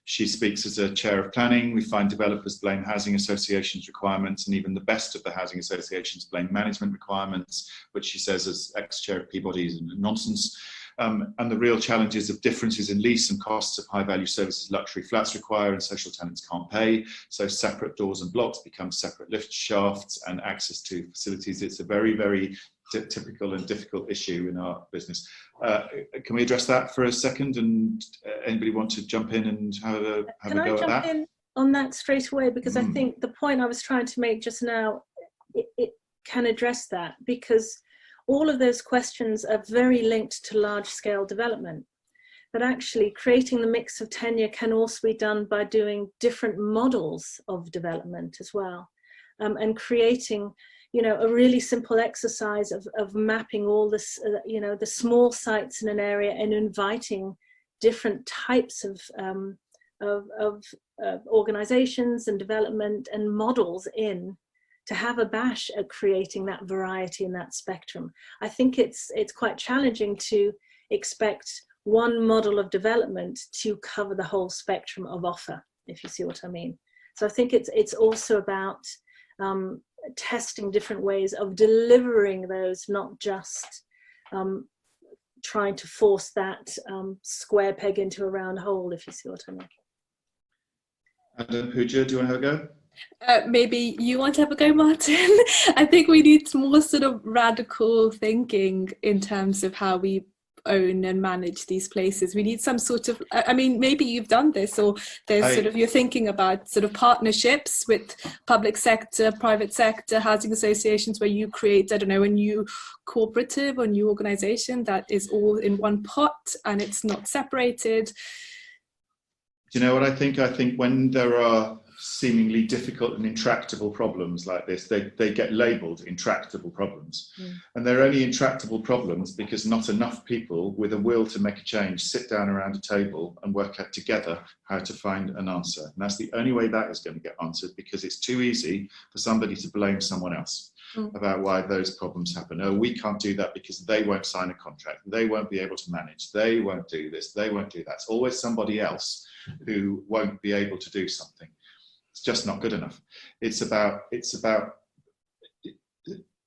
she speaks as a chair of planning. We find developers blame housing associations requirements, and even the best of the housing associations blame management requirements, which she says as ex-chair of Peabody is nonsense. And the real challenges of differences in lease and costs of high value services luxury flats require and social tenants can't pay. So separate doors and blocks become separate lift shafts and access to facilities. It's a very, very typical and difficult issue in our business. Can we address that for a second? And anybody want to jump in and have a go at that? Can I jump in on that straight away? Because I think the point I was trying to make just now, it can address that, because all of those questions are very linked to large scale development. But actually creating the mix of tenure can also be done by doing different models of development as well. And creating, you know, a really simple exercise of mapping all this, you know, the small sites in an area and inviting different types of organizations and development and models in to have a bash at creating that variety in that spectrum. I think it's quite challenging to expect one model of development to cover the whole spectrum of offer, if you see what I mean. So I think it's also about testing different ways of delivering those, not just trying to force that square peg into a round hole, if you see what I mean. Adam, Pooja, do you want to have a go? Maybe you want to have a go, Martyn? I think we need more sort of radical thinking in terms of how we own and manage these places. We need some sort of, I mean, maybe you've done this, or there's sort of, you're thinking about sort of partnerships with public sector, private sector, housing associations, where you create, I don't know, a new cooperative or new organization that is all in one pot and it's not separated. Do you know what I think? I think when there are seemingly difficult and intractable problems like this, they get labelled intractable problems. And they're only intractable problems because not enough people with a will to make a change sit down around a table and work out together how to find an answer. And that's the only way that is going to get answered, because it's too easy for somebody to blame someone else about why those problems happen. Oh, we can't do that because they won't sign a contract, they won't be able to manage, they won't do this, they won't do that. It's always somebody else who won't be able to do something. It's just not good enough. It's about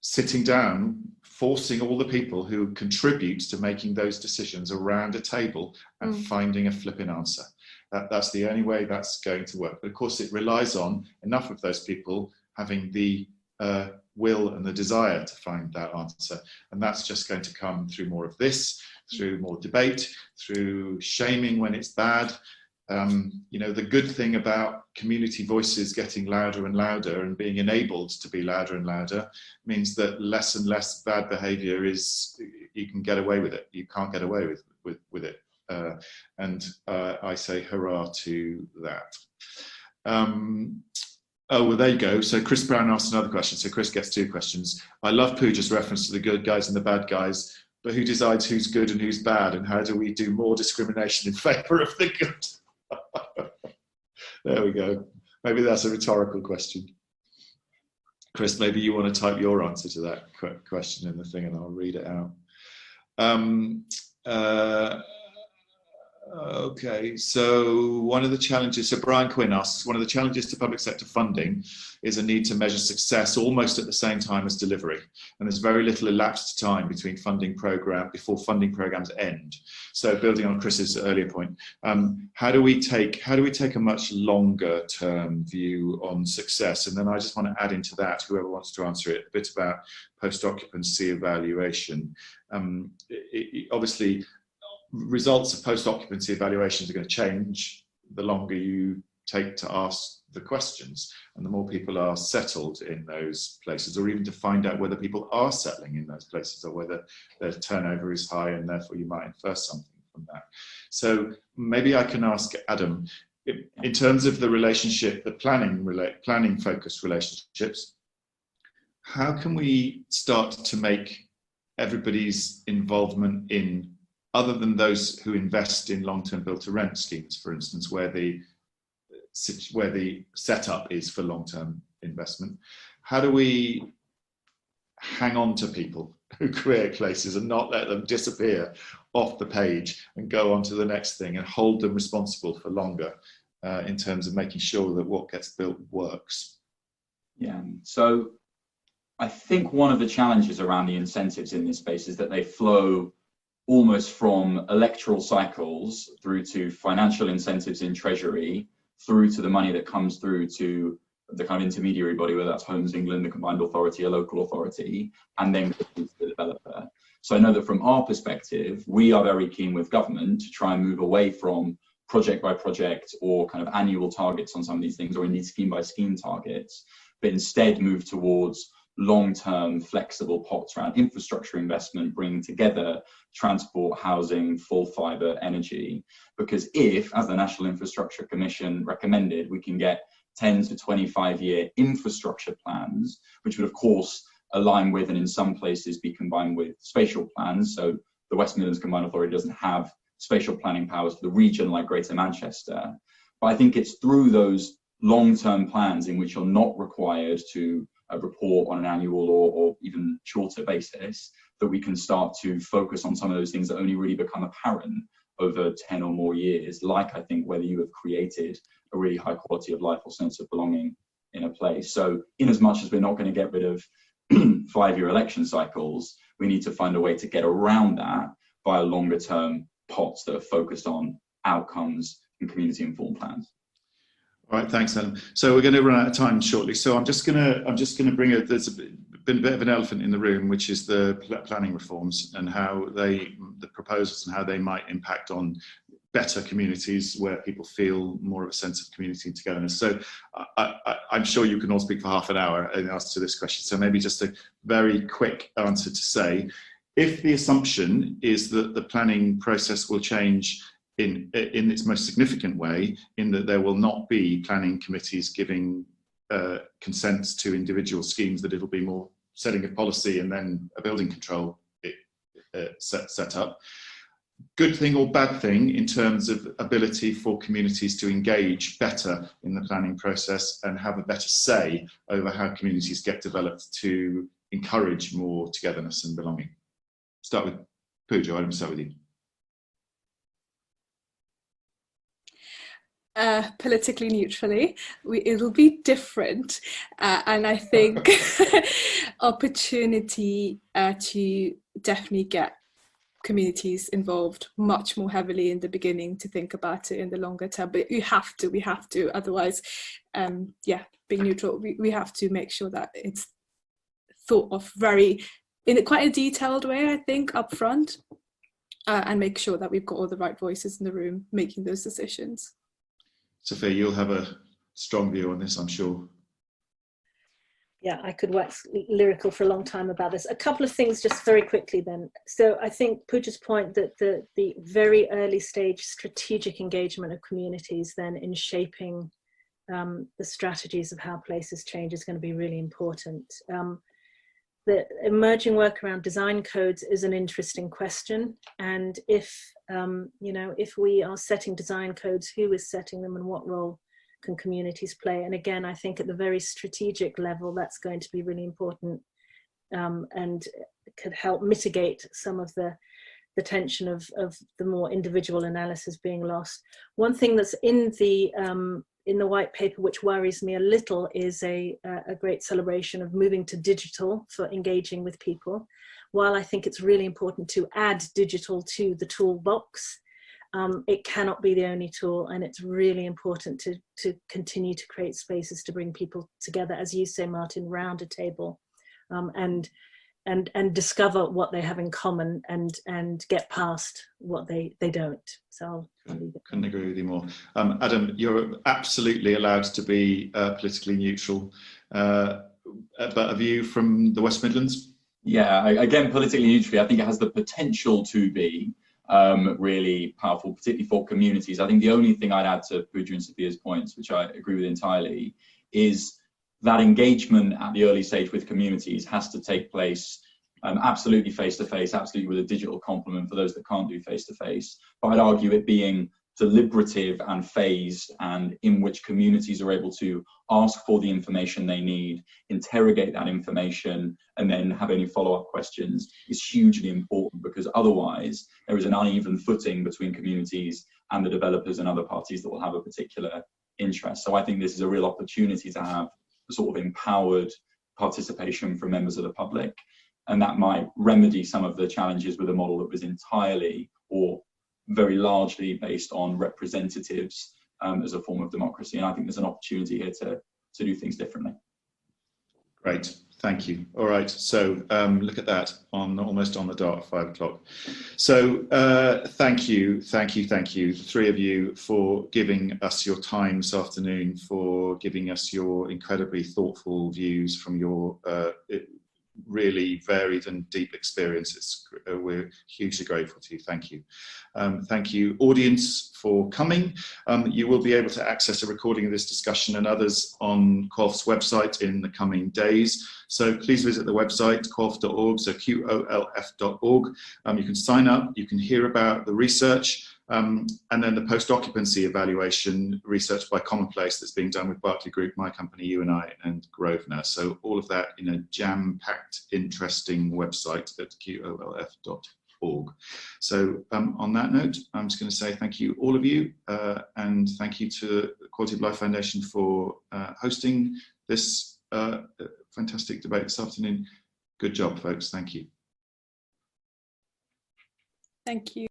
sitting down, forcing all the people who contribute to making those decisions around a table and finding a flipping answer. That's the only way that's going to work. But of course, it relies on enough of those people having the will and the desire to find that answer. And that's just going to come through more of this, through more debate, through shaming when it's bad. You know, the good thing about community voices getting louder and louder and being enabled to be louder and louder means that less and less bad behaviour is, you can get away with it. You can't get away with it. And I say hurrah to that. Oh, well, there you go. So Chris Brown asked another question. So Chris gets two questions. I love Pooja's reference to the good guys and the bad guys, but who decides who's good and who's bad? And how do we do more discrimination in favour of the good? There we go. Maybe that's a rhetorical question. Chris, maybe you want to type your answer to that question in the thing and I'll read it out. Okay, so one of the challenges, so Brian Quinn asks, one of the challenges to public sector funding is a need to measure success almost at the same time as delivery. And there's very little elapsed time between before funding programs end. So building on Chris's earlier point, how do we take a much longer term view on success? And then I just want to add into that, whoever wants to answer it, a bit about post-occupancy evaluation. Obviously, results of post-occupancy evaluations are going to change the longer you take to ask the questions, and the more people are settled in those places, or even to find out whether people are settling in those places or whether their turnover is high and therefore you might infer something from that. So maybe I can ask Adam, in terms of the relationship, the planning focused relationships, how can we start to make everybody's involvement in, other than those who invest in long-term build-to-rent schemes, for instance, where the setup is for long-term investment, how do we hang on to people who create places and not let them disappear off the page and go on to the next thing, and hold them responsible for longer in terms of making sure that what gets built works? Yeah, so I think one of the challenges around the incentives in this space is that they flow almost from electoral cycles through to financial incentives in Treasury, through to the money that comes through to the kind of intermediary body, whether that's Homes England, the combined authority, a local authority, and then goes to the developer. So I know that from our perspective, we are very keen with government to try and move away from project by project or kind of annual targets on some of these things, or indeed scheme by scheme targets, but instead move towards long-term flexible pots around infrastructure investment, bringing together transport, housing, full fibre, energy. Because if, as the National Infrastructure Commission recommended, we can get 10 to 25-year infrastructure plans, which would of course align with and in some places be combined with spatial plans. So the West Midlands Combined Authority doesn't have spatial planning powers for the region like Greater Manchester. But I think it's through those long-term plans in which you're not required to report on an annual or even shorter basis that we can start to focus on some of those things that only really become apparent over 10 or more years, like I think whether you have created a really high quality of life or sense of belonging in a place. So in as much as we're not going to get rid of 5-year election cycles, we need to find a way to get around that via longer term pots that are focused on outcomes and community informed plans. All right, thanks, Adam. So we're going to run out of time shortly. So I'm just going to bring there's been a bit of an elephant in the room, which is the planning reforms and how the proposals and how they might impact on better communities where people feel more of a sense of community and togetherness. So I'm sure you can all speak for half an hour in answer to this question. So maybe just a very quick answer to say, if the assumption is that the planning process will change in its most significant way, in that there will not be planning committees giving consents to individual schemes, that it'll be more setting of policy and then a building control set up. Good thing or bad thing in terms of ability for communities to engage better in the planning process and have a better say over how communities get developed to encourage more togetherness and belonging? Start with Pooja. I'm going to start with you. Politically neutrally, it'll be different, and I think opportunity to definitely get communities involved much more heavily in the beginning to think about it in the longer term. But we have to, otherwise, yeah, being neutral, we have to make sure that it's thought of in quite a detailed way, I think, up front, and make sure that we've got all the right voices in the room making those decisions. Sophia, you'll have a strong view on this, I'm sure. Yeah, I could wax lyrical for a long time about this. A couple of things just very quickly then. So I think Pooja's point that the very early stage strategic engagement of communities then in shaping the strategies of how places change is going to be really important. The emerging work around design codes is an interesting question. And if we are setting design codes, who is setting them and what role can communities play? And again, I think at the very strategic level, that's going to be really important, and could help mitigate some of the tension of the more individual analysis being lost. One thing that's in the white paper which worries me a little is a great celebration of moving to digital for engaging with people. While I think it's really important to add digital to the toolbox, it cannot be the only tool, and it's really important to continue to create spaces to bring people together, as you say, Martyn, round a table, and discover what they have in common and get past what they don't. So couldn't agree with you more. Adam, you're absolutely allowed to be politically neutral, but a view from the West Midlands? Yeah, again, politically neutral, I think it has the potential to be really powerful, particularly for communities. I think the only thing I'd add to Pooja and Sophia's points, which I agree with entirely, is that engagement at the early stage with communities has to take place absolutely face-to-face, absolutely with a digital complement for those that can't do face-to-face. But I'd argue it being deliberative and phased, and in which communities are able to ask for the information they need, interrogate that information, and then have any follow-up questions is hugely important, because otherwise there is an uneven footing between communities and the developers and other parties that will have a particular interest. So I think this is a real opportunity to have a sort of empowered participation from members of the public, and that might remedy some of the challenges with a model that was entirely or very largely based on representatives as a form of democracy. And I think there's an opportunity here to do things differently. Great, thank you. All right, so look at that, almost on the dot, 5 o'clock. So thank you, the three of you, for giving us your time this afternoon, for giving us your incredibly thoughtful views from your really varied and deep experiences. We're hugely grateful to you. Thank you. Thank you, audience, for coming. You will be able to access a recording of this discussion and others on QOLF's website in the coming days. So please visit the website, QOLF.org, so QOLF.org. You can sign up, you can hear about the research, and then the post-occupancy evaluation research by Commonplace that's being done with Berkeley Group, my company, you and I, and Grosvenor. So all of that in a jam-packed, interesting website at QOLF.org. So on that note, I'm just going to say thank you, all of you, and thank you to Quality of Life Foundation for hosting this fantastic debate this afternoon. Good job, folks. Thank you. Thank you.